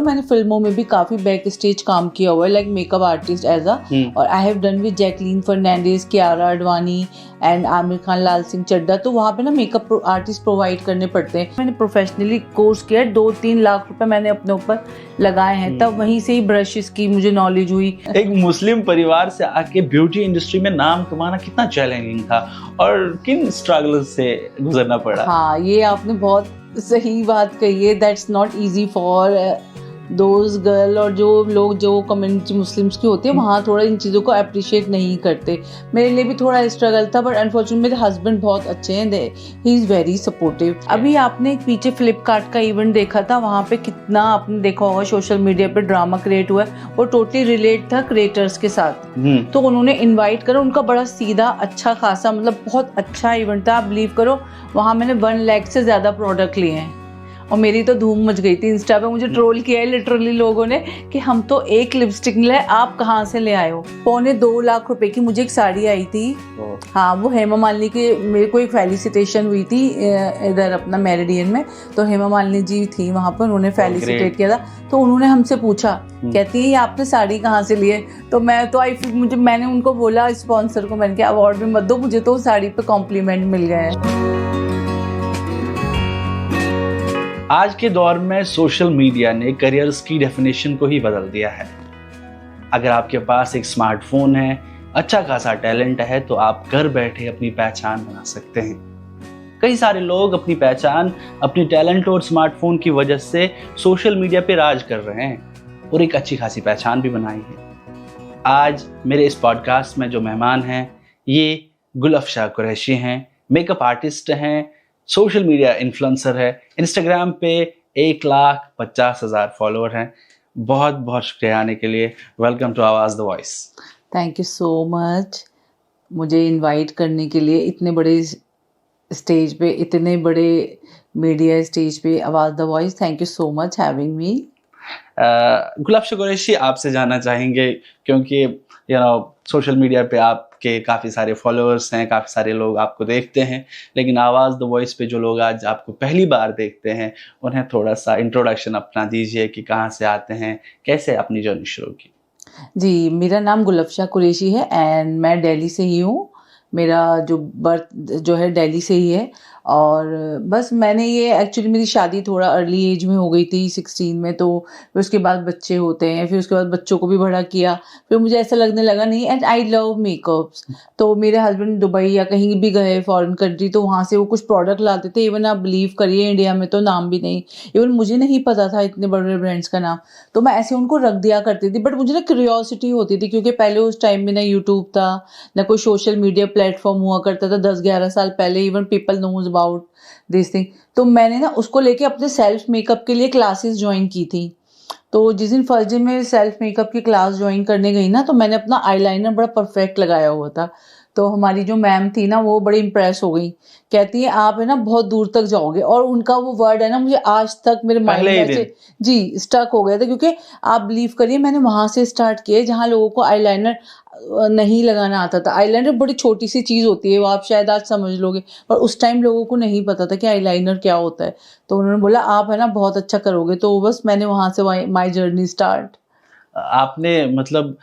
मैंने फिल्मों में भी काफ़ी बैक स्टेज काम किया हुआ है, like makeup artist as a, और I have done with Jacqueline Fernandez, Kiara Advani and Aamir Khan, Laal Singh Chaddha. तो वहाँ पे ना मेकअप आर्टिस्ट प्रोवाइड करने पड़ते हैं। मैंने प्रोफेशनली कोर्स किया है, 2-3 लाख रुपए मैंने अपने ऊपर लगाए हैं, तब वहीं से ही ब्रशेस की मुझे नॉलेज हुई। एक मुस्लिम परिवार से आके ब्यूटी इंडस्ट्री में नाम कमाना कितना चैलेंजिंग था और किन स्ट्रगल से गुजरना पड़ा? हाँ, ये आपने बहुत सही बात कही है। That's not easy for those girl, और जो लोग जो कम्युनिटी मुस्लिम्स की होती है वहाँ थोड़ा इन चीज़ों को अप्रिशिएट नहीं करते। मेरे लिए भी थोड़ा स्ट्रगल था, बट अनफॉर्चुनेटली मेरे हस्बैंड बहुत अच्छे हैं, ही इज़ वेरी सपोर्टिव। अभी आपने एक पीछे फ्लिपकार्ट का इवेंट देखा था, वहाँ पे कितना आपने देखा होगा सोशल मीडिया पे ड्रामा क्रिएट हुआ है, वो टोटली रिलेट था क्रिएटर्स के साथ। तो उन्होंने इन्वाइट करा, उनका बड़ा सीधा अच्छा खासा मतलब बहुत अच्छा इवेंट था। आप बिलीव करो, वहाँ मैंने 1 लाख से ज़्यादा प्रोडक्ट लिए हैं और मेरी तो धूम मच गई थी। इंस्टा पे मुझे ट्रोल किया है लिटरली लोगों ने कि हम तो एक लिपस्टिक ले, आप कहाँ से ले आए हो। 2.25 लाख रुपए की मुझे एक साड़ी आई थी। हाँ, वो हेमा मालिनी के, मेरे को एक फेलिसिटेशन हुई थी इधर अपना मेरिडियन में, तो हेमा मालिनी जी थी वहाँ पर, उन्होंने फेलिसिटेट किया था। तो उन्होंने हमसे पूछा, कहती है ये आपने साड़ी कहाँ से ली है। तो मैं तो मैंने उनको बोला स्पॉन्सर को, मैंने कहा अवार्ड में मत दो, मुझे तो साड़ी पे कॉम्प्लीमेंट मिल गया है। आज के दौर में सोशल मीडिया ने करियर्स की डेफिनेशन को ही बदल दिया है। अगर आपके पास एक स्मार्टफोन है, अच्छा खासा टैलेंट है, तो आप घर बैठे अपनी पहचान बना सकते हैं। कई सारे लोग अपनी पहचान अपनी टैलेंट और स्मार्टफोन की वजह से सोशल मीडिया पे राज कर रहे हैं और एक अच्छी खासी पहचान भी बनाई है। आज मेरे इस पॉडकास्ट में जो मेहमान हैं, ये गुलफशा कुरैशी हैं, मेकअप आर्टिस्ट हैं, सोशल मीडिया इन्फ्लुएंसर है, इंस्टाग्राम पे 1,50,000 फॉलोअर हैं। बहुत बहुत शुक्रिया आने के लिए। वेलकम टू आवाज़ the voice. Thank you so much मुझे इनवाइट करने के लिए, इतने बड़े स्टेज पे, इतने बड़े मीडिया स्टेज पे, Awaaz the voice. Thank you so much having me. Gulfasha Qureshi, आपसे जानना चाहेंगे क्योंकि सोशल मीडिया पे आपके काफ़ी सारे फॉलोअर्स हैं, काफ़ी सारे लोग आपको देखते हैं, लेकिन आवाज़ द वॉइस पे जो लोग आज आपको पहली बार देखते हैं, उन्हें थोड़ा सा इंट्रोडक्शन अपना दीजिए कि कहाँ से आते हैं, कैसे अपनी जर्नी शुरू की। जी, मेरा नाम गुलफशा कुरैशी है एंड मैं दिल्ली से ही हूँ। मेरा जो बर्थ जो है दिल्ली से ही है, और बस मैंने ये एक्चुअली मेरी शादी थोड़ा अर्ली एज में हो गई थी 16 में, तो फिर उसके बाद बच्चे होते हैं, फिर उसके बाद बच्चों को भी बड़ा किया, फिर मुझे ऐसा लगने लगा नहीं, एंड आई लव मेकअप्स। तो मेरे हस्बैंड दुबई या कहीं भी गए फॉरेन कंट्री, तो वहाँ से वो कुछ प्रोडक्ट लाते थे। इवन आप बिलीव करिए, इंडिया में तो नाम भी नहीं, इवन मुझे नहीं पता था इतने बड़े ब्रांड्स का नाम, तो मैं ऐसे उनको रख दिया करती थी। बट मुझे ना क्यूरियोसिटी होती थी, क्योंकि पहले उस टाइम में ना यूट्यूब था, ना कोई सोशल मीडिया प्लेटफॉर्म हुआ करता था 10-11 साल पहले, even people knows about this thing. तो मैंने ना उसको लेके अपने सेल्फ मेकअप के लिए क्लासेस ज्वाइन की थी। तो जिस दिन फर्स्ट डे में सेल्फ मेकअप की क्लास ज्वाइन करने गई ना, तो मैंने अपना आईलाइनर बड़ा परफेक्ट लगाया हुआ था। तो हमारी जो मैम थी ना, वो बड़ी इंप्रेस हो गई, कहती है आप है ना बहुत दूर तक जाओगे। और उनका वो वर्ड है ना, मुझे आज तक मेरे माइंड में से जी स्टक हो गया था, क्योंकि आप बिलीव करिए मैंने वहां से स्टार्ट किया जहाँ लोगों को आईलाइनर नहीं लगाना आता था। आईलाइनर बड़ी छोटी सी चीज़ होती है, वो आप शायद आज समझ लोगे, पर उस टाइम लोगों को नहीं पता था कि आईलाइनर क्या होता है। तो उन्होंने बोला आप है ना बहुत अच्छा करोगे, तो बस मैंने वहाँ से माई जर्नी स्टार्ट। आपने मतलब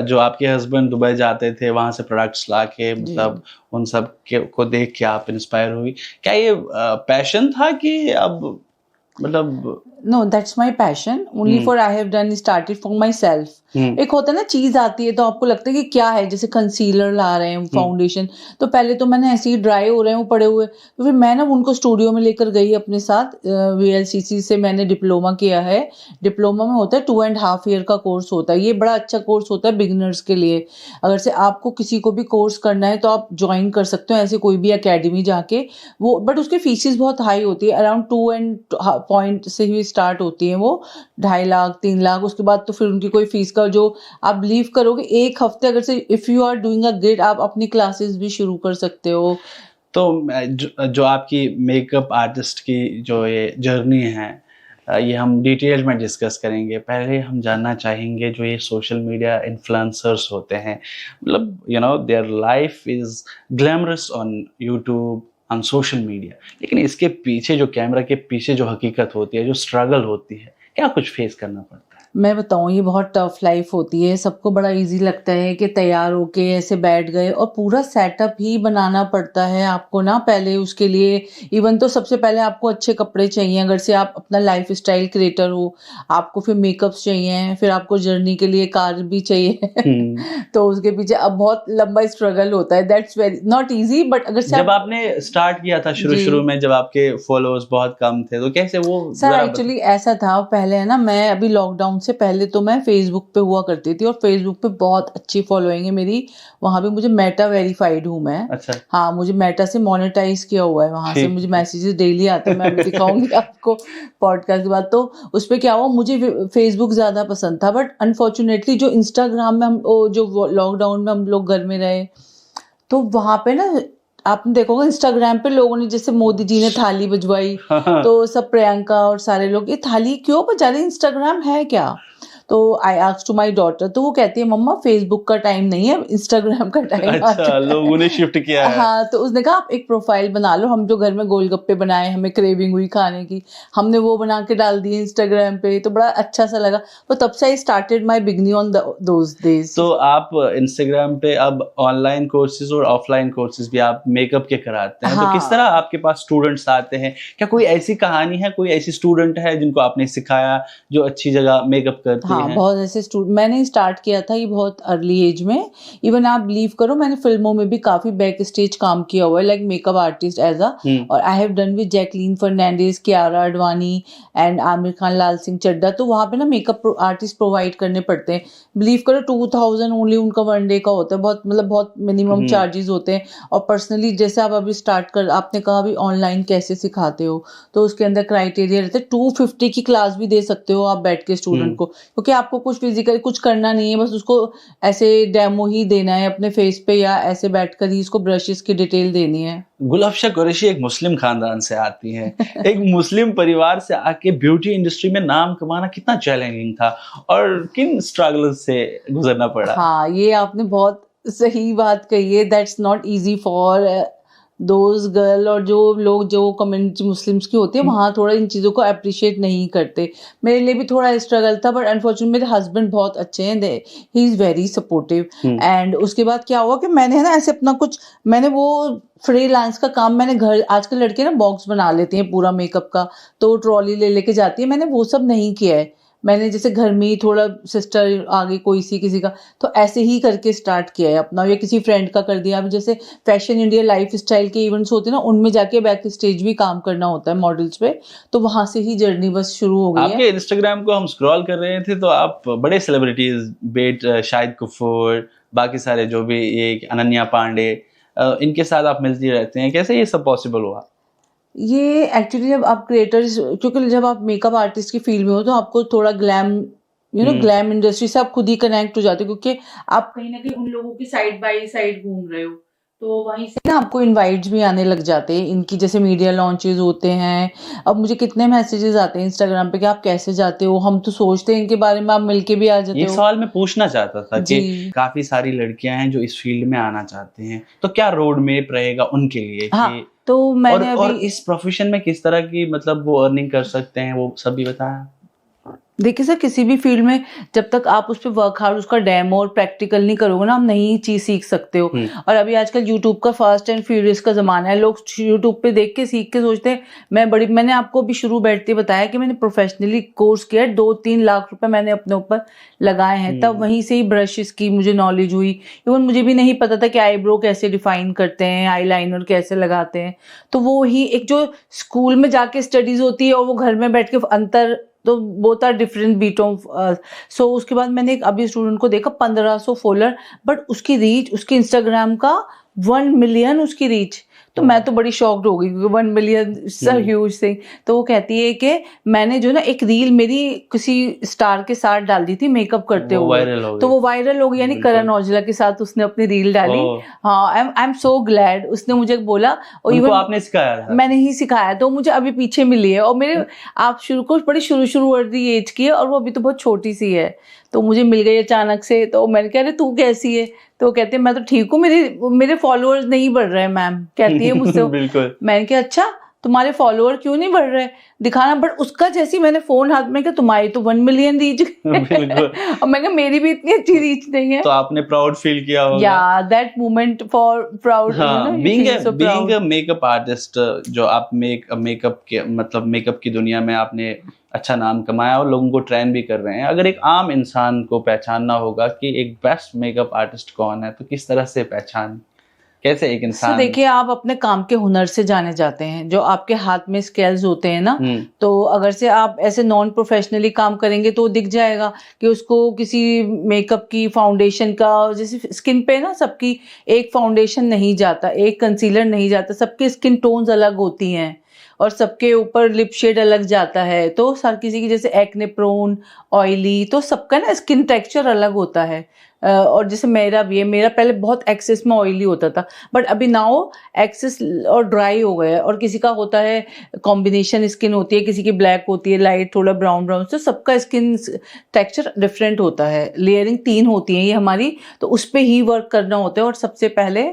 जो आपके हस्बैंड दुबई जाते थे, वहां से प्रोडक्ट्स लाके, मतलब उन सब को देख के आप इंस्पायर हुई। क्या ये पैशन था कि अब मतलब? No, that's my passion only for I have done started for my self. एक होता है ना चीज आती है तो आपको लगता है कि क्या है, जैसे कंसीलर ला रहे हैं, फाउंडेशन, तो पहले तो मैंने ऐसे ही ड्राई हो रहे हैं वो पड़े हुए, तो फिर मैं ना उनको स्टूडियो में लेकर गई अपने साथ। VLCC से मैंने डिप्लोमा किया है। डिप्लोमा में होता है 2.5 ईयर का कोर्स होता है, ये बड़ा अच्छा कोर्स होता है बिगिनर्स के लिए। अगर से आपको किसी को भी कोर्स करना है तो आप ज्वाइन कर सकते हो ऐसे कोई भी एकेडमी जाके, वो बट उसकी फीसिस बहुत हाई होती है, अराउंड 2 से ही स्टार्ट होती है, वो 2.5 लाख 3 लाख, उसके बाद तो फिर उनकी कोई फीस का जो आप बिलीव करोगे, एक हफ्ते अगर से if you are doing a grade, आप अपनी क्लासेस भी शुरू कर सकते हो। तो जो आपकी मेकअप आर्टिस्ट की जो ये जर्नी है, ये हम डिटेल में डिस्कस करेंगे। पहले हम जानना चाहेंगे जो ये सोशल मीडिया इन्फ्लुएंसर्स होते हैं, मतलब their life is glamorous on YouTube, on social media, लेकिन इसके पीछे जो कैमरा के पीछे जो हकीकत होती है, जो स्ट्रगल होती है, क्या कुछ फेस करना पड़ता है? मैं बताऊँ, ये बहुत टफ लाइफ होती है। सबको बड़ा इजी लगता है कि तैयार होके ऐसे बैठ गए, और पूरा सेटअप ही बनाना पड़ता है आपको ना। पहले उसके लिए इवन तो सबसे पहले आपको अच्छे कपड़े चाहिए, अगर से आप अपना लाइफ स्टाइल क्रिएटर हो। आपको फिर मेकअप्स चाहिए, फिर आपको जर्नी के लिए कार भी चाहिए तो उसके पीछे अब बहुत लंबा स्ट्रगल होता है। That's very not easy, but अगर से जब आपने स्टार्ट किया था शुरू जी। शुरू में, जब आपके फॉलोअर्स बहुत कम थे, तो कैसे वो सर एक्चुअली ऐसा था, पहले है ना, मैं अभी लॉकडाउन से पहले तो मैं फेसबुक पे हुआ करती थी, और फेसबुक पे बहुत अच्छी फॉलोइंग है मेरी। वहां पे मुझे मेटा वेरीफाइड हूँ मैं। अच्छा। हाँ, मुझे मेटा से मोनेटाइज किया हुआ है, वहां से मुझे मैसेजेस डेली आते हैं। मैं अभी दिखाऊंगी आपको पॉडकास्ट के बाद। तो उस पर क्या हुआ, मुझे फेसबुक ज्यादा पसंद था, बट अनफॉर्चुनेटली जो इंस्टाग्राम में हम जो लॉकडाउन में हम लोग घर में रहे, तो वहां पे ना आपने देखोगे इंस्टाग्राम पे लोगों ने, जैसे मोदी जी ने थाली बजवाई, तो सब प्रियंका और सारे लोग ये थाली क्यों बजा रहे, इंस्टाग्राम है क्या? तो I asked to my daughter, तो वो कहती है मम्मा फेसबुक का टाइम नहीं है, इंस्टाग्राम का टाइम आ अच्छा, चुका है। लोगों ने शिफ्ट किया है। हाँ, तो उसने कहा आप एक प्रोफाइल बना लो। हम जो घर में गोलगप्पे बनाए, हमें क्रेविंग हुई खाने की, हमने वो बना के डाल दिए इंस्टाग्राम पे, तो बड़ा अच्छा सा लगा। तो तब से I started my beginning on those days. तो आप इंस्टाग्राम पे अब ऑनलाइन कोर्सेज और ऑफलाइन कोर्सेज भी आप मेकअप के कराते हैं, तो किस तरह हाँ, आपके पास स्टूडेंट्स आते हैं? क्या कोई ऐसी कहानी है, कोई ऐसी स्टूडेंट है जिनको आपने सिखाया, जो अच्छी जगह मेकअप करती हाँ, हैं? बहुत ऐसे मैंने स्टार्ट किया था ये बहुत अर्ली एज में। इवन आप बिलीव करो, मैंने फिल्मों में भी काफी बैक स्टेज काम किया हुआ है, like makeup artist as a. और I have done with Jacqueline Fernandez, Kiara Advani and Aamir Khan, Laal Singh Chaddha. तो वहाँ पे ना मेकअप आर्टिस्ट प्रोवाइड करने पड़ते हैं। बिलीव करो 2000 ओनली उनका वन डे का होता है, बहुत मतलब बहुत मिनिमम चार्जेस होते हैं। और पर्सनली जैसे आप अभी स्टार्ट कर, आपने कहा अभी ऑनलाइन कैसे सिखाते हो, तो उसके अंदर क्राइटेरिया रहते हैं। 250 की क्लास भी दे सकते हो आप बैठ के स्टूडेंट को, क्योंकि आपको कुछ फिजिकल कुछ करना नहीं है, बस उसको ऐसे डेमो ही देना है अपने फेस पे, या ऐसे बैठकर ही इसको ब्रशेस की डिटेल देनी है। गुलफशा कुरैशी एक मुस्लिम खानदान से आती हैं। एक मुस्लिम परिवार से आके ब्यूटी इंडस्ट्री में नाम कमाना कितना चैलेंजिंग था, और किन स्ट्रगल से गुजरना पड़ा? हाँ, ये आपने बहुत सही बात कही है। That's not easy for those girl, और जो लोग जो कम्युनिटी मुस्लिम्स की होती है वहाँ थोड़ा इन चीज़ों को अप्रिशिएट नहीं करते। मेरे लिए भी थोड़ा स्ट्रगल था, बट अनफॉर्चुनेटली मेरे हस्बैंड बहुत अच्छे हैं, he is very supportive. And उसके बाद क्या हुआ कि मैंने है ना ऐसे अपना कुछ, मैंने वो फ्रीलांस का काम मैंने घर, आजकल लड़के ना बॉक्स बना लेते हैं पूरा मेकअप का, तो ट्रॉली ले लेके जाती है। मैंने वो सब नहीं किया है। मैंने जैसे घर में ही थोड़ा, सिस्टर आ गई कोई सी किसी का, तो ऐसे ही करके स्टार्ट किया है अपना, या किसी फ्रेंड का कर दिया। अभी जैसे फैशन इंडिया लाइफ स्टाइल के इवेंट्स होते हैं ना, उनमें जाके बैक स्टेज भी काम करना होता है मॉडल्स पे, तो वहां से ही जर्नी बस शुरू हो गई है। आपके इंस्टाग्राम को हम स्क्रॉल कर रहे थे, तो आप बड़े सेलिब्रिटीज, बेट शाहिद कपूर, बाकी सारे जो भी, ये अनन्या पांडे, इनके साथ आप मिलती रहते हैं। कैसे ये सब पॉसिबल हुआ? ये एक्चुअली जब आप क्रिएटर्स, क्योंकि जब आप मेकअप आर्टिस्ट की फील्ड में हो तो आपको थोड़ा ग्लैम, ग्लैम इंडस्ट्री से आप खुद ही कनेक्ट हो जाते हो, क्योंकि आप कहीं ना कहीं उन लोगों की साइड बाय साइड घूम रहे हो, तो वहीं से ना आपको इनवाइट्स भी आने लग जाते हैं इनकी, जैसे मीडिया लॉन्चेस होते हैं। अब मुझे कितने मैसेजेस आते हैं इंस्टाग्राम पे कि आप कैसे जाते हो, हम तो सोचते हैं इनके बारे में, आप मिलके भी आ जाते ये हो। सवाल मैं पूछना चाहता था कि जी। काफी सारी लड़कियां हैं जो इस फील्ड में आना चाहते हैं, तो क्या रोड मैप रहेगा उनके लिए हाँ, कि तो मैंने और अभी इस प्रोफेशन में किस तरह की मतलब वो अर्निंग कर सकते हैं, वो सब भी बताया? देखिए सर, किसी भी फील्ड में जब तक आप उस पर वर्क हार्ड, उसका डेमो और प्रैक्टिकल नहीं करोगे ना, आप नई चीज सीख सकते हो। और अभी आजकल यूट्यूब का फास्ट एंड फ्यूरियस का जमाना है, लोग यूट्यूब पे देख के सीख के सोचते हैं मैंने आपको अभी शुरू बैठते बताया कि मैंने प्रोफेशनली कोर्स किया है, 2-3 लाख रुपए मैंने अपने ऊपर लगाए हैं। तब वहीं से ही ब्रशेस की मुझे नॉलेज हुई। इवन मुझे भी नहीं पता था कि आईब्रो कैसे डिफाइन करते हैं, आई लाइनर कैसे लगाते हैं। तो वो ही एक जो स्कूल में जाके स्टडीज होती है और वो घर में बैठ के अंतर, तो both are different bit of. So उसके बाद मैंने एक अभी स्टूडेंट को देखा 1500 फॉलोअर, बट उसकी रीच, उसके इंस्टाग्राम का 1 मिलियन उसकी रीच। तो मैं तो बड़ी शॉक्ड हो गई, क्योंकि 1 मिलियन ह्यूज थिंग। तो वो कहती है कि मैंने जो ना एक रील मेरी किसी स्टार के साथ डाल दी थी मेकअप करते हुए, तो वो वायरल हो गई, यानी करण औजला के साथ उसने अपनी रील डाली। हाँ, आई एम सो ग्लैड। उसने मुझे बोला, और इवन आपने सिखाया था? मैंने ही सिखाया, तो मुझे अभी पीछे मिली है। और मेरे आप बड़ी शुरू अर्ली एज की है, और वो अभी तो बहुत छोटी सी है, तो मुझे मिल गई अचानक से। तो मैंने कहा अरे तू कैसी है, तो कहते हैं मैं तो ठीक हूँ, मेरे फॉलोअर्स नहीं बढ़ रहे हैं मैम, कहती है मुझसे। बिल्कुल। मैंने कहा अच्छा, तुम्हारे फॉलोअर क्यों नहीं बढ़ रहे, दिखाना। बट उसका जैसी मैंने फोन हाथ में, कि तुम्हारी तो 1 मिलियन रीच बिल्कुल। और मैं कहा मेरी भी इतनी अच्छी रीच नहीं है। तो आपने प्राउड फील किया होगा। या दैट मोमेंट फॉर प्राउड, हाँ, बीइंग अ मेकअप आर्टिस्ट, जो आप मेकअप के मतलब मेकअप की दुनिया में आपने अच्छा नाम कमाया और लोगों को ट्रेन भी कर रहे हैं। अगर एक आम इंसान को पहचानना होगा कि एक बेस्ट मेकअप आर्टिस्ट कौन है, तो किस तरह से पहचान, कैसे एक इंसान? देखिए, आप अपने काम के हुनर से जाने जाते हैं, जो आपके हाथ में स्किल्स होते हैं ना, तो अगर से आप ऐसे नॉन प्रोफेशनली काम करेंगे तो दिख जाएगा कि उसको किसी मेकअप की फाउंडेशन का, जैसे स्किन पे ना सबकी एक फाउंडेशन नहीं जाता, एक कंसीलर नहीं जाता, सबके स्किन टोन्स अलग होती हैं और सबके ऊपर लिप शेड अलग जाता है। तो हर किसी की जैसे एक्ने प्रोन, ऑयली, तो सबका ना स्किन टेक्सचर अलग होता है। और जैसे मेरा भी है, मेरा पहले बहुत एक्सेस में ऑयली होता था, बट अभी नाउ एक्सेस और ड्राई हो गया है। और किसी का होता है कॉम्बिनेशन स्किन होती है, किसी की ब्लैक होती है, लाइट थोड़ा ब्राउन ब्राउन, तो सबका स्किन टेक्सचर डिफरेंट होता है। लेयरिंग 3 होती है ये हमारी, तो उस पर ही वर्क करना होता है। और सबसे पहले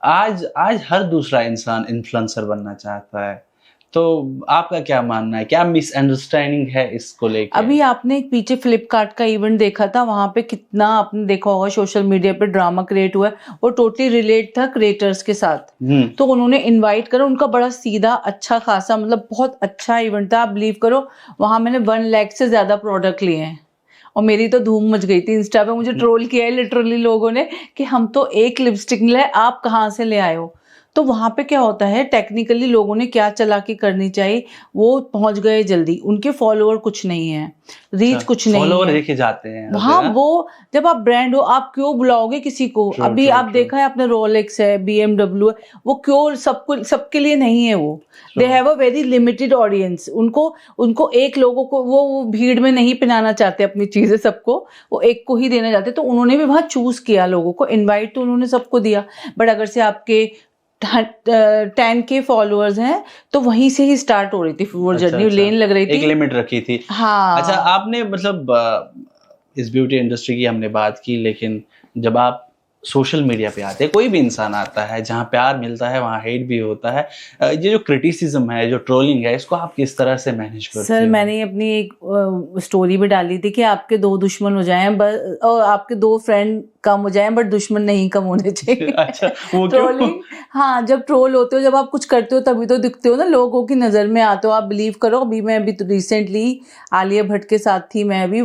आज हर दूसरा इंसान इन्फ्लुएंसर बनना चाहता है, तो आपका क्या मानना है, क्या मिसअंडरस्टैंडिंग है इसको लेकर? अभी आपने एक पीछे फ्लिपकार्ट का इवेंट देखा था, वहां पे कितना आपने देखा होगा सोशल मीडिया पे ड्रामा क्रिएट हुआ है, और टोटली रिलेट था क्रिएटर्स के साथ। तो उन्होंने इनवाइट करा, उनका बड़ा सीधा अच्छा खासा, मतलब बहुत अच्छा इवेंट था। आप बिलीव करो, वहां मैंने 1 लाख से ज्यादा प्रोडक्ट लिए हैं, और मेरी तो धूम मच गई थी। इंस्टा पे मुझे ट्रोल किया है लिटरली लोगों ने कि हम तो एक लिपस्टिक ले, आप कहाँ से ले आए हो। तो वहां पे क्या होता है, टेक्निकली लोगों ने क्या चालाकी करनी चाहिए, वो पहुंच गए जल्दी। उनके फॉलोअर कुछ नहीं है, रीच कुछ नहीं है, फॉलोअर देखे जाते हैं हाँ। वो जब आप ब्रांड हो, आप क्यों बुलाओगे किसी को? अभी आप देखा है आपने, रोलेक्स है, BMW है, वो क्यों सबके लिए नहीं है। वो they have a very limited audience. उनको एक लोगों को वो भीड़ में नहीं पहनाना चाहते अपनी चीजें सबको, वो एक को ही देना चाहते। तो उन्होंने भी वहां चूज किया लोगों को, इनवाइट तो उन्होंने सबको दिया। बट अगर से आपके 10K फॉलोअर्स हैं, तो वहीं से ही स्टार्ट हो रही थी वो जर्नी। लेन लग रही थी, एक लिमिट रखी थी। हाँ। अच्छा, आपने मतलब इस ब्यूटी इंडस्ट्री की हमने बात की, लेकिन जब आप सोशल मीडिया पे आते हैं, कोई भी इंसान आता है, जहाँ प्यार मिलता है वहाँ हेट भी होता है। ये जो क्रिटिसिज्म है, जो ट्रोलिंग है, इसको आप किस तरह से मैनेज करते हो? सर, मैंने अपनी एक स्टोरी भी डाली थी कि आपके 2 दुश्मन हो जाएं, और आपके 2 फ्रेंड कम हो जाएं, बट दुश्मन नहीं कम होने चाहिए। अच्छा, वो ट्रोलिंग, हाँ, जब ट्रोल होते हो, जब आप कुछ करते हो तभी तो दिखते हो ना, लोगों की नज़र में आते हो। आप बिलीव करो, मैं अभी तो रिसेंटली आलिया भट्ट के साथ थी मैं अभी,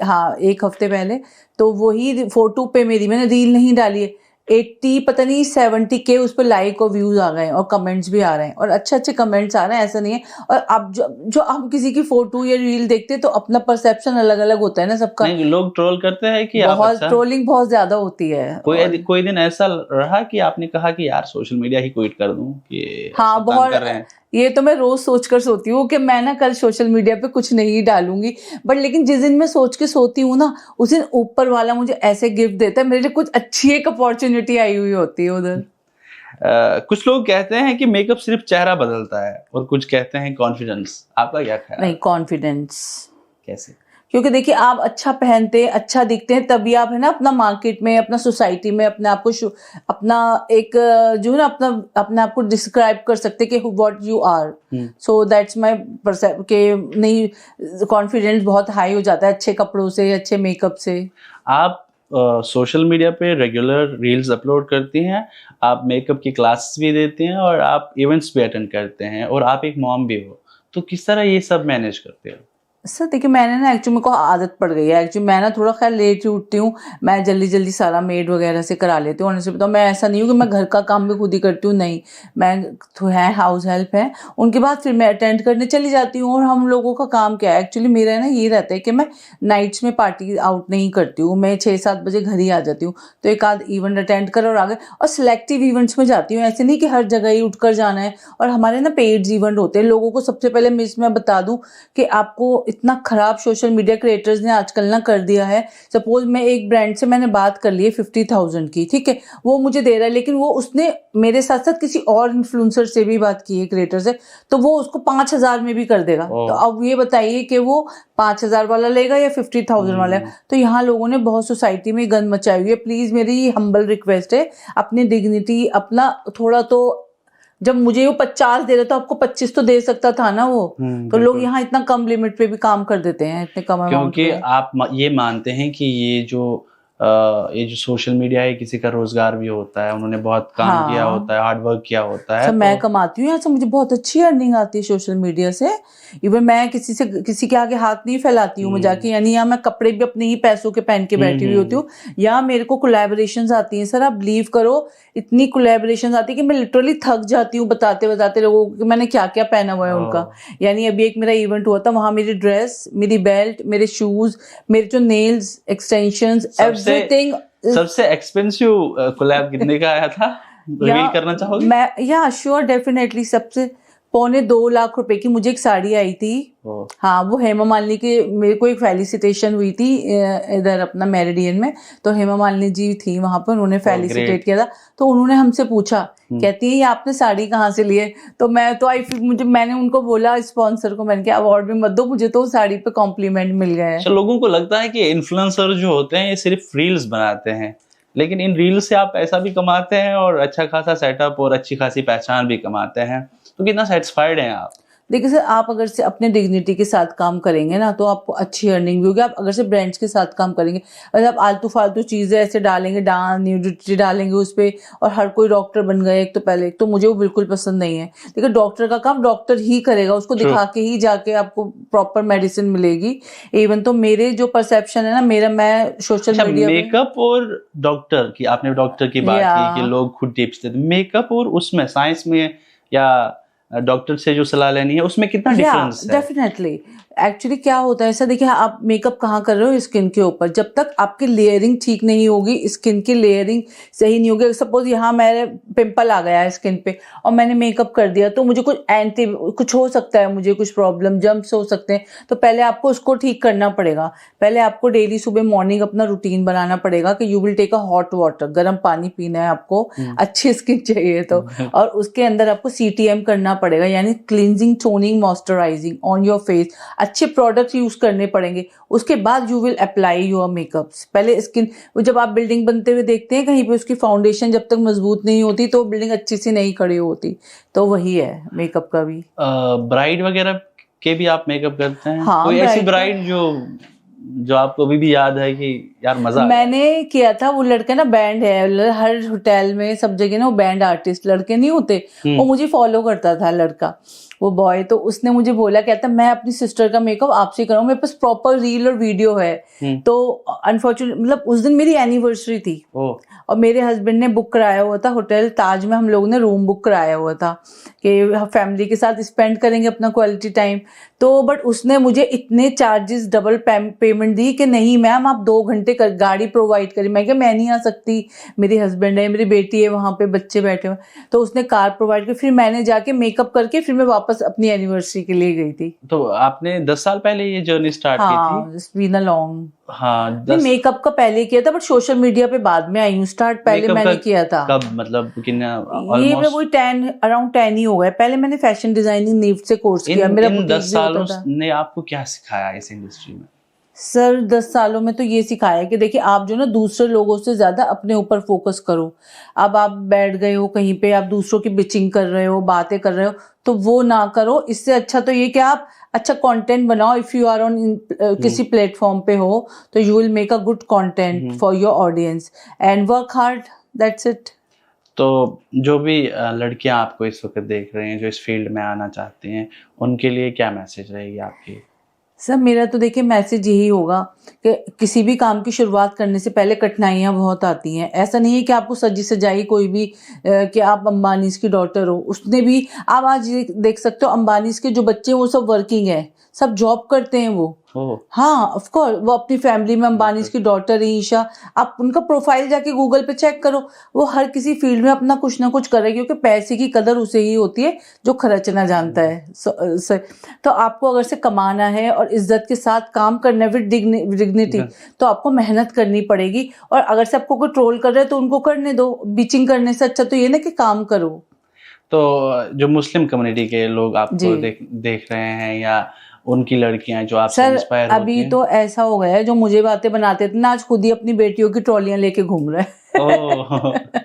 हाँ, 1 हफ्ते पहले। तो वही फोटो पे मेरी, मैंने रील नहीं डाली है, 80 पता नहीं 70K उस पर लाइक और व्यूज आ गए हैं, और कमेंट्स भी आ रहे हैं, और अच्छे अच्छे कमेंट्स आ रहे हैं, ऐसा नहीं है। और आप जो आप किसी की फोटो या रील देखते हैं, तो अपना परसेप्शन अलग अलग होता है ना सबका। नहीं, लोग ट्रोल करते हैं कि बहुत ट्रोलिंग बहुत ज्यादा होती है। कोई दिन ऐसा रहा कि आपने कहा कि यार सोशल मीडिया ही क्विट कर दूं, कि हाँ, बहुत। ये तो मैं रोज सोचकर सोती हूँ कि मैं ना कल सोशल मीडिया पे कुछ नहीं डालूंगी, बट लेकिन जिस दिन मैं सोच के सोती हूँ ना, उस दिन ऊपर वाला मुझे ऐसे गिफ्ट देता है, मेरे लिए कुछ अच्छी एक अपॉर्चुनिटी आई हुई होती है उधर। कुछ लोग कहते हैं कि मेकअप सिर्फ चेहरा बदलता है, और कुछ कहते हैं कॉन्फिडेंस। आपका क्या ख्याल? नहीं, कॉन्फिडेंस। कैसे? क्योंकि देखिए, आप अच्छा पहनते हैं, अच्छा दिखते हैं, तभी आप है ना अपना मार्केट में, अपना सोसाइटी में अपने आप को अपना एक जो है ना अपने आप को डिस्क्राइब कर सकते हैं कि what you are. So that's my perception के नहीं, कॉन्फिडेंस बहुत हाई हो जाता है अच्छे कपड़ों से, अच्छे मेकअप से। आप सोशल मीडिया पे रेगुलर रील्स अपलोड करती हैं, आप मेकअप की क्लासेस भी देती हैं, और आप इवेंट्स भी अटेंड करते हैं, और आप एक मॉम भी हो, तो किस तरह ये सब मैनेज करते हो? सर देखिए, मैंने ना एक्चुअली मेरे को आदत पड़ गई है। एक्चुअली मैं ना थोड़ा खैर लेट ही उठती हूँ, मैं जल्दी जल्दी सारा मेड वगैरह से करा लेती हूँ। उनसे बताऊँ, मैं ऐसा नहीं हूँ कि मैं घर का काम भी खुद ही करती हूँ, नहीं, मैं तो है हाउस हेल्प है। उनके बाद फिर मैं अटेंड करने चली जाती हूँ। और हम लोगों का काम क्या है, एक्चुअली मेरा ना ये रहता है कि मैं नाइट्स में पार्टी आउट नहीं करती हूँ, मैं 6-7 बजे घर ही आ जाती हूँ। तो एक आध इवेंट अटेंड कर और आ गए, और सिलेक्टिव इवेंट्स में जाती हूँ, ऐसे नहीं कि हर जगह ही उठकर जाना है। और हमारे ना पेड इवेंट होते हैं। लोगों को सबसे पहले मैं बता दूँ कि आपको इतना खराब सोशल मीडिया क्रिएटर्स ने आजकल ना कर दिया है। सपोज मैं एक ब्रांड से मैंने बात कर ली है 50,000 की, ठीक है, वो मुझे दे रहा है, लेकिन वो उसने मेरे साथ साथ किसी और इन्फ्लुएंसर से भी बात की है, क्रिएटर से, तो वो उसको 5,000 में भी कर देगा। तो अब ये बताइए कि वो 5,000 वाला लेगा या 50,000 वाला। तो यहाँ लोगों ने बहुत सोसाइटी में गंद मचाई हुई है। प्लीज मेरी हम्बल रिक्वेस्ट है, अपनी डिग्निटी, अपना थोड़ा तो जब मुझे वो 50 दे रहे तो आपको 25 तो दे सकता था ना वो। तो लोग यहाँ इतना कम लिमिट पे भी काम कर देते हैं, इतने कम अमाउंट क्योंकि पे। आप ये मानते हैं कि ये जो सोशल मीडिया है किसी का रोजगार भी होता है, उन्होंने बहुत काम किया हाँ होता है, हार्ड वर्क किया होता है, सब मैं तो कमाती हूँ यहाँ से, मुझे बहुत अच्छी अर्निंग आती है सोशल मीडिया से। इवन मैं किसी के आगे हाथ नहीं फैलाती हूँ मैं जाके, यानी यहाँ मैं कपड़े भी अपने ही पैसों के पहन के बैठी हुई होती हूँ। यहाँ मेरे को कोलैबोरेशंस आती हैं सर, आप बिलीव करो, इतनी कोलैबोरेशंस आती है कि मैं लिटरली थक जाती हूँ बताते बताते लोगों को कि मैंने क्या क्या पहना हुआ है उनका। यानी अभी एक मेरा इवेंट हुआ था, वहां मेरी ड्रेस, मेरी बेल्ट, मेरे शूज, मेरे जो नेल्स एक्सटेंशंस, एवरीथिंग। सबसे एक्सपेंसिव कोलैब कितने का आया था, रिवील करना चाहोगे? मैं या श्योर डेफिनेटली, सबसे 2.25 लाख रुपए की मुझे एक साड़ी आई थी। हाँ वो हेमा मालिनी के, मेरे को एक फेलिसिटेशन हुई थी इधर अपना मेरिडियन में, तो हेमा मालिनी जी थी वहां पर, उन्होंने फेलिसिटेट किया था। तो उन्होंने हमसे पूछा, कहती है ये आपने साड़ी कहाँ से ली है? तो मैं तो मैंने उनको बोला स्पॉन्सर को, मैंने कहा अवार्ड भी मत दो मुझे, तो साड़ी पे कॉम्प्लीमेंट मिल गया है। तो लोगों को लगता है कि इन्फ्लुएंसर जो होते हैं ये सिर्फ रील्स बनाते हैं, लेकिन इन रील्स से आप पैसा भी कमाते हैं और अच्छा खासा सेटअप और अच्छी खासी पहचान भी कमाते हैं। तो कितना सेटिस्फाइड हैं आप? देखिए सर, आप अगर से अपने डिग्निटी के साथ काम करेंगे ना तो आपको अच्छी अर्निंग भी होगी। आप अगर से ब्रांड्स के साथ काम करेंगे, अगर आप आलतू फालतू चीज़ें ऐसे डालेंगे, डांस न्यूडिटी डालेंगे उस पर, और हर कोई डॉक्टर बन गए एक तो पहले, एक तो मुझे वो बिल्कुल पसंद नहीं है। देखिए डॉक्टर का काम डॉक्टर ही करेगा, उसको दिखा के ही जाके आपको प्रॉपर मेडिसिन मिलेगी। इवन तो मेरे जो परसेप्शन है ना मेरा, मैं सोशल मीडिया मेकअप और डॉक्टर की, आपने डॉक्टर की बात की कि लोग खुद टिप्स देते, मेकअप और उसमें साइंस में या डॉक्टर से जो सलाह लेनी है उसमें कितना डिफरेंस है? डेफिनेटली एक्चुअली क्या होता है ऐसा, देखिए आप मेकअप कहाँ कर रहे हो, स्किन के ऊपर। जब तक आपकी लेयरिंग ठीक नहीं होगी, स्किन की लेयरिंग सही नहीं होगी, सपोज यहाँ मेरे पिंपल आ गया है स्किन पे और मैंने मेकअप कर दिया, तो मुझे कुछ हो सकता है, मुझे कुछ प्रॉब्लम जम्प्स हो सकते हैं, तो पहले आपको उसको ठीक करना पड़ेगा। पहले आपको डेली सुबह मॉर्निंग अपना रूटीन बनाना पड़ेगा कि you will take a hot water, गर्म पानी पीना है आपको, अच्छी स्किन चाहिए तो, और उसके अंदर आपको CTM करना पड़ेगा, यानी cleansing, toning, moisturising on your face. अच्छे प्रोडक्ट्स यूज करने पड़ेंगे, उसके बाद you will apply your makeups. पहले स्किन, जब आप बिल्डिंग बनते हुए देखते हैं कहीं पे, उसकी फाउंडेशन जब तक मजबूत नहीं होती तो बिल्डिंग अच्छी सी नहीं खड़ी होती, तो वही है मेकअप का भी। ब्राइड वगैरह के भी आप मेकअप करते हैं? हाँ, कोई ऐसी ब्राइड जो आपको अभी भी याद है कि यार मजा मैंने किया था? वो लड़का ना बैंड है, हर होटल में सब जगह ना वो बैंड आर्टिस्ट लड़के नहीं होते, वो मुझे फॉलो करता था लड़का, वो बॉय। तो उसने मुझे बोला, कहता मैं अपनी सिस्टर का मेकअप आपसे कराऊं, मेरे पास प्रॉपर रील और वीडियो है। तो अनफॉर्चुनेट, मतलब उस दिन मेरी एनिवर्सरी थी और मेरे हस्बैंड ने बुक कराया हुआ था होटल ताज में, हम लोगों ने रूम बुक कराया हुआ था कि फैमिली के साथ स्पेंड करेंगे अपना क्वालिटी टाइम। तो बट उसने मुझे इतने चार्जेस डबल पेमेंट दी कि नहीं मैम आप 2 घंटे गाड़ी प्रोवाइड करी। मैं क्या, मैं नहीं आ सकती, मेरे हस्बैंड है, मेरी बेटी है वहाँ पे, बच्चे बैठे हुए, तो उसने कार प्रोवाइड की। फिर मैंने जाके मेकअप करके फिर मैं वापस अपनी एनिवर्सरी के लिए गई थी। तो आपने 10 साल पहले ये जर्नी स्टार्ट की थी? It's been a long. हाँ, मेकअप का पहले किया था बट सोशल मीडिया पे बाद में आई हूँ स्टार्ट, पहले मैंने किया था। कब, मतलब कितना? ये मैं वही 10 ही हो गए। पहले मैंने फैशन डिजाइनिंग नीफ्ट से कोर्स किया, मेरा इन 10 सालों ने आपको क्या सिखाया इस इंडस्ट्री में? सर 10 सालों में तो ये सिखाया कि देखिए आप जो ना दूसरे लोगों से ज्यादा अपने ऊपर फोकस करो। अब आप बैठ गए हो कहीं पे, आप दूसरों की बिचिंग कर रहे हो, बातें कर रहे हो, तो वो ना करो। इससे अच्छा तो ये कि आप अच्छा कंटेंट बनाओ। इफ यू आर ऑन किसी प्लेटफॉर्म पे हो तो you will make a good content for your audience and work hard, that's it. तो जो भी लड़कियां आपको इस वक्त देख रहे हैं जो इस फील्ड में आना चाहती हैं, उनके लिए क्या मैसेज रहेगी आपकी? सर मेरा तो देखिए मैसेज यही होगा कि किसी भी काम की शुरुआत करने से पहले कठिनाइयाँ बहुत आती हैं। ऐसा नहीं है कि आपको सजी सजाई कोई भी कि आप अंबानीज की डॉटर हो, उसने भी, आप आज देख सकते हो अंबानीज के जो बच्चे हैं वो सब वर्किंग है, सब जॉब करते हैं वो। हाँ ऑफ कोर्स, वो अपनी फैमिली में अंबानीज की डॉटर है ईशा, आप उनका प्रोफाइल जाके गूगल पे चेक करो, वो हर किसी फील्ड में अपना कुछ ना कुछ कर रही है, क्योंकि पैसे की कदर उसे ही होती है जो खर्चना जानता है। तो आपको अगर से कमाना है और इज्जत के साथ काम करना है विद डिग्निटी, तो आपको मेहनत करनी पड़ेगी। और अगर से आपको कोई ट्रोल कर रहा है तो उनको करने दो, बीचिंग करने से अच्छा तो ये ना कि काम करो। तो जो मुस्लिम कम्युनिटी के लोग आपको देख रहे हैं या उनकी लड़कियां जो आपसे इंस्पायर होती हैं? अभी तो ऐसा हो गया है, जो मुझे बातें बनाते थे ना आज खुद ही अपनी बेटियों की ट्रॉलियां लेके घूम रहे हैं।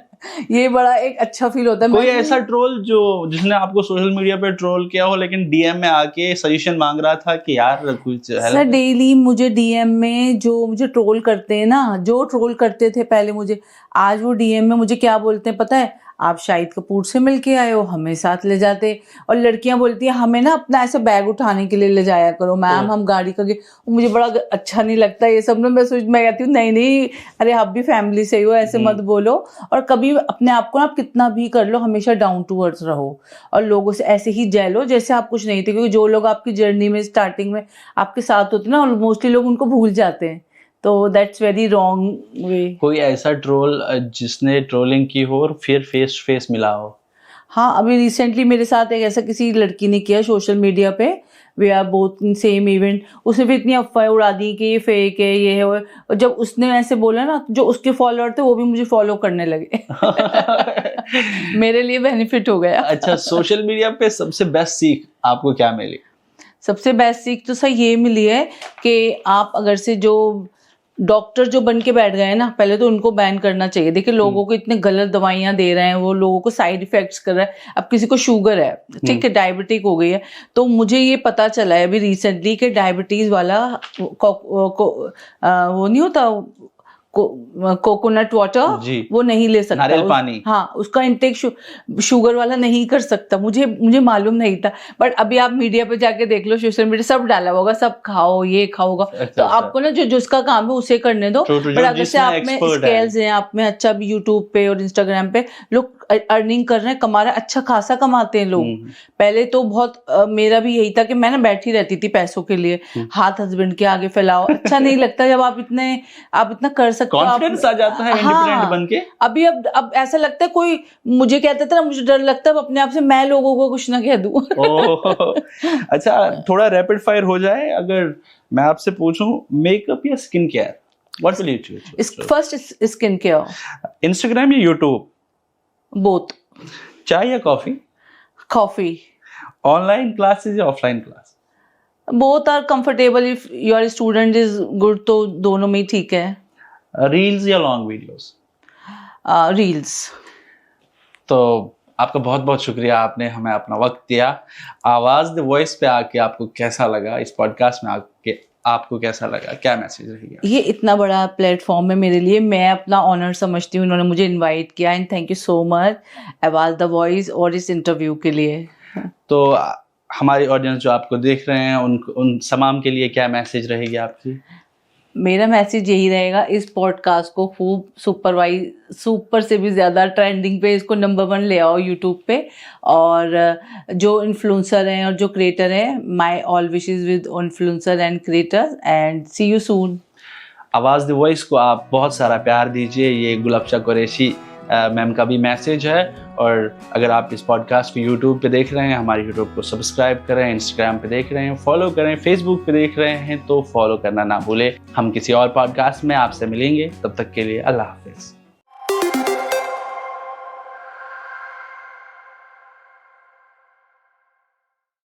ये बड़ा एक अच्छा फील होता है। कोई ऐसा ट्रोल जो जिसने आपको सोशल मीडिया पे ट्रोल किया हो लेकिन डीएम में आके सजेशन मांग रहा था कि यार कुछ सर डेली मुझे डीएम में जो मुझे ट्रोल करते हैं ना, जो ट्रोल करते थे पहले मुझे, आज वो डीएम में मुझे क्या बोलते हैं पता है? आप शाहिद कपूर से मिल के आए हो, हमें साथ ले जाते। और लड़कियां बोलती हैं हमें ना अपना ऐसे बैग उठाने के लिए ले जाया करो मैम, हम गाड़ी का मुझे बड़ा अच्छा नहीं लगता ये सब ना। मैं कहती हूँ नहीं नहीं, अरे आप भी फैमिली से ही हो, ऐसे मत बोलो। और कभी अपने आप को ना आप कितना भी कर लो, हमेशा डाउन टू अर्थ रहो और लोगों से ऐसे ही जेलो जैसे आप कुछ नहीं थे। क्योंकि जो लोग आपकी जर्नी में स्टार्टिंग में आपके साथ होते ना, मोस्टली लोग उनको भूल जाते हैं, तो दैट्स वेरी रॉन्ग वे। कोई ऐसा ट्रोल जिसने ट्रोलिंग की हो और फिर फेस टू फेस मिला हो? हाँ, अभी रिसेंटली मेरे साथ एक ऐसा किसी लड़की ने किया सोशल मीडिया पे, we are both in same event. उसने भी इतनी अफवाहें उड़ा दी कि ये फेक है, ये है। और जब उसने ऐसे बोला ना, जो उसके फॉलोअर थे वो भी मुझे फॉलो करने लगे। मेरे लिए बेनिफिट हो गया। अच्छा, सोशल मीडिया पे सबसे बेस्ट सीख आपको क्या मिली? सबसे बेस्ट सीख तो सर ये मिली है कि आप अगर से जो डॉक्टर जो बन के बैठ गए हैं ना, पहले तो उनको बैन करना चाहिए। देखिए लोगों को इतने गलत दवाइयां दे रहे हैं, वो लोगों को साइड इफेक्ट्स कर रहा है। अब किसी को शुगर है, ठीक है, डायबिटिक हो गई है, तो मुझे ये पता चला है अभी रिसेंटली कि डायबिटीज वाला वो नहीं होता कोकोनट वाटर, वो नहीं ले सकता, नारियल पानी, हाँ उसका इंटेक शुगर वाला नहीं कर सकता। मुझे मालूम नहीं था, बट अभी आप मीडिया पे जाके देख लो, सोशल मीडिया सब डाला होगा, सब खाओ ये खाओगा। तो आपको ना जो जिसका काम है उसे करने दो। पर अगर से आप में स्किल्स हैं, आप में अच्छा भी यूट्यूब पे और इंस्टाग्राम पे लोग अर्निंग कर रहे हैं, कमा रहे हैं, अच्छा खासा कमाते हैं लोग। पहले तो बहुत मेरा भी यही था कि मैं ना बैठी रहती थी पैसों के लिए, हाथ हस्बैंड के आगे फैलाओ, अच्छा नहीं लगता जब आप इतना कर सकते हो, कॉन्फिडेंस आ जाता है इंडिपेंडेंट बनके। अभी अब ऐसा लगता है, कोई मुझे कहता था ना, मुझे डर लगता है अपने आप से मैं लोगों को कुछ ना कह दूं। अच्छा, थोड़ा रैपिड फायर हो जाए। अगर मैं आपसे पूछूं मेकअप या skin care, what will you choose? First skin care. Instagram या यूट्यूब? बोथ। चाय या कॉफी? कॉफी। ऑनलाइन क्लासेस या offline class? Both are comfortable, if your student is good तो दोनों में ठीक है। रील्स या लॉन्ग वीडियोस? रील्स। तो आपका बहुत बहुत शुक्रिया, आपने हमें अपना वक्त दिया। आवाज द वॉइस पे आके आपको कैसा लगा? इस पॉडकास्ट में आके आपको कैसा लगा? क्या मैसेज रहेगा? ये इतना बड़ा प्लेटफॉर्म है मेरे लिए, मैं अपना ऑनर समझती हूँ इन्होंने मुझे इनवाइट किया, and thank you so much आवाज द वॉइस और इस इंटरव्यू के लिए। तो हमारी ऑडियंस जो आपको देख रहे हैं उन तमाम के लिए क्या मैसेज रहेगी आपकी? मेरा मैसेज यही रहेगा, इस पॉडकास्ट को खूब सुपर से भी ज़्यादा ट्रेंडिंग पे, इसको नंबर 1 ले आओ यूट्यूब पे। और जो इन्फ्लुएंसर हैं और जो क्रिएटर हैं, my all wishes with influencer and creators, and see you soon. Awaaz the voice को आप बहुत सारा प्यार दीजिए, ये गुलफ्शा कुरैशी मैम का भी मैसेज है। और अगर आप इस पॉडकास्ट को यूट्यूब पे देख रहे हैं, हमारे यूट्यूब को सब्सक्राइब करें, इंस्टाग्राम पे देख रहे हैं फॉलो करें, फेसबुक पे देख रहे हैं तो फॉलो करना ना भूलें। हम किसी और पॉडकास्ट में आपसे मिलेंगे, तब तक के लिए अल्लाह हाफिज़।